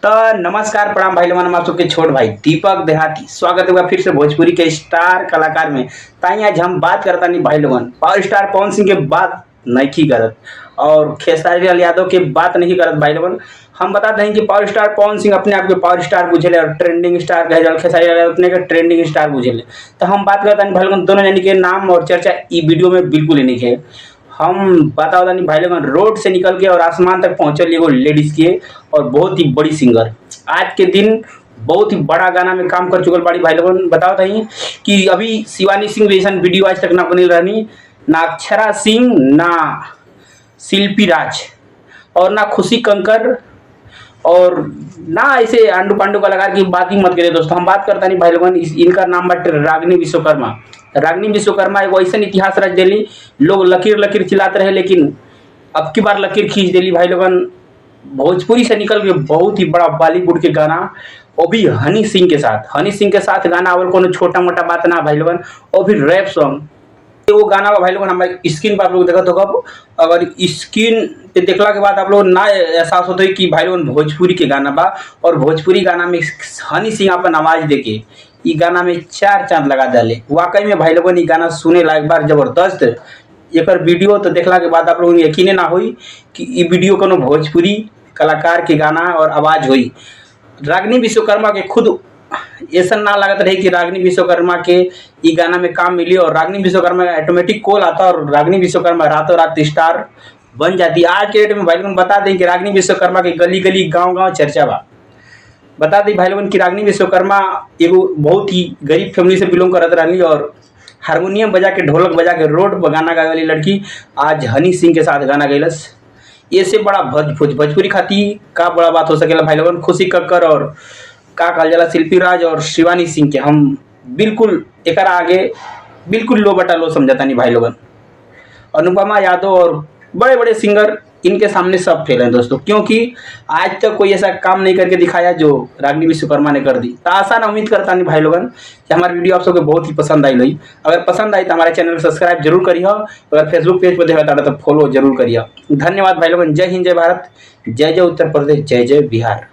तो नमस्कार प्रणाम भाई लोगन, हम आप सबके छोट भाई दीपक देहाती स्वागत है फिर से भोजपुरी के स्टार कलाकार में। ताई आज हम बात करता नहीं भाई लोगन पावर स्टार पवन सिंह के बात नहीं करत और खेसारी लाल यादव के बात नहीं करत भाई लोगन। हम बताते हैं कि पावर स्टार पवन सिंह अपने आप के पावर स्टार बुझेले और ट्रेंडिंग स्टार कहे जाए, खेसारी लाल यादव अपने के ट्रेंडिंग स्टार बुझेले। तो हम बात करते हैं भाई लोगन दोनों जन के नाम और चर्चा ई वीडियो में बिल्कुल ही नहीं है। हम बताओ नहीं भाई लोगन रोड से निकल के और आसमान तक पहुंचल एगो लेडीज के और बहुत ही बड़ी सिंगर आज के दिन बहुत ही बड़ा गाना में काम कर चुकल बाड़ी भाई लोगन। बताओ नहीं कि अभी शिवानी सिंह जैसा वीडियो आज तक ना बनी रहनी, ना अक्षरा सिंह, ना शिल्पी राज और ना खुशी कंकर और ना ऐसे आंडू पांडू कलाकार की बात ही मत करिए दोस्तों। हम बात करता नहीं भाई लोगन, इनका नाम बाटे रागिनी विश्वकर्मा। रागिनी विश्वकर्मा एगो ऐसा इतिहास रच देली, लोग लकीर लकीर चिल्लाते रहे लेकिन अब की बार लकीर खींच देली भाई लोगन। भोजपुरी से निकल के बहुत ही बड़ा बॉलीवुड के गाना, वो भी हनी सिंह के साथ गाना आवल कोनो छोटा मोटा बात ना भाई लोगन। और भी रैप सॉन्ग वो गाना भाई लोगन हमारे स्क्रीन पर आप लोग देखा होगा। अगर स्क्रीन पे देखला के बाद आप लोग ना एहसास होता है कि भाई लोगन भोजपुरी के गाना बा और भोजपुरी गाना में हनी सिंह अपन आवाज देके ई गाना में 4 चांद लगा डाले। वाकई में भाई लोगन ई गाना सुने लायक बार जबरदस्त। एक वीडियो तो देखला के बाद आप लोगों को यकीन ना हुई कि ई वीडियो कोनो भोजपुरी कलाकार के गाना और आवाज हुई। रागिनी विश्वकर्मा के खुद ऐसा ना लागत रहे कि रागिनी विश्वकर्मा के ई गाना में काम मिली और रागिनी विश्वकर्मा ऑटोमेटिक कॉल आता और रागिनी विश्वकर्मा रातों रात स्टार बन जाती। आज के डेट में भाई लोगन बता दें कि रागिनी विश्वकर्मा के गली गली गांव गांव चर्चा बा। बता दें भाई लोगन कि रागिनी विश्वकर्मा एगो बहुत ही गरीब फैमिली से बिलोंग करत रही और हारमोनियम बजा के ढोलक बजा के रोड पर गाना गावे वाली लड़की आज हनी सिंह के साथ गाना गैलस। ये से बड़ा भोजपुरी खाती का बड़ा बात हो सकेला भाई लोगन। खुशी कक्कर और का कहल जाला शिल्पी राज और शिवानी सिंह के हम बिल्कुल एक आगे बिल्कुल लो बटा लो समझता नहीं भाई लोगन। अनुपमा यादव और बड़े बड़े सिंगर इनके सामने सब फेल हैं दोस्तों, क्योंकि आज तक कोई ऐसा काम नहीं करके दिखाया जो रागिनी विश्वकर्मा ने कर दी। तो आसान उम्मीद करता नहीं भाई लोगन कि हमारी वीडियो आप सबको बहुत ही पसंद आई रही। अगर पसंद आई तो हमारे चैनल को सब्सक्राइब जरूर करिए। अगर फेसबुक पेज पर देखा तो फॉलो जरूर करिए। धन्यवाद भाई लोगन। जय हिंद, जय भारत, जय जय उत्तर प्रदेश, जय जय बिहार।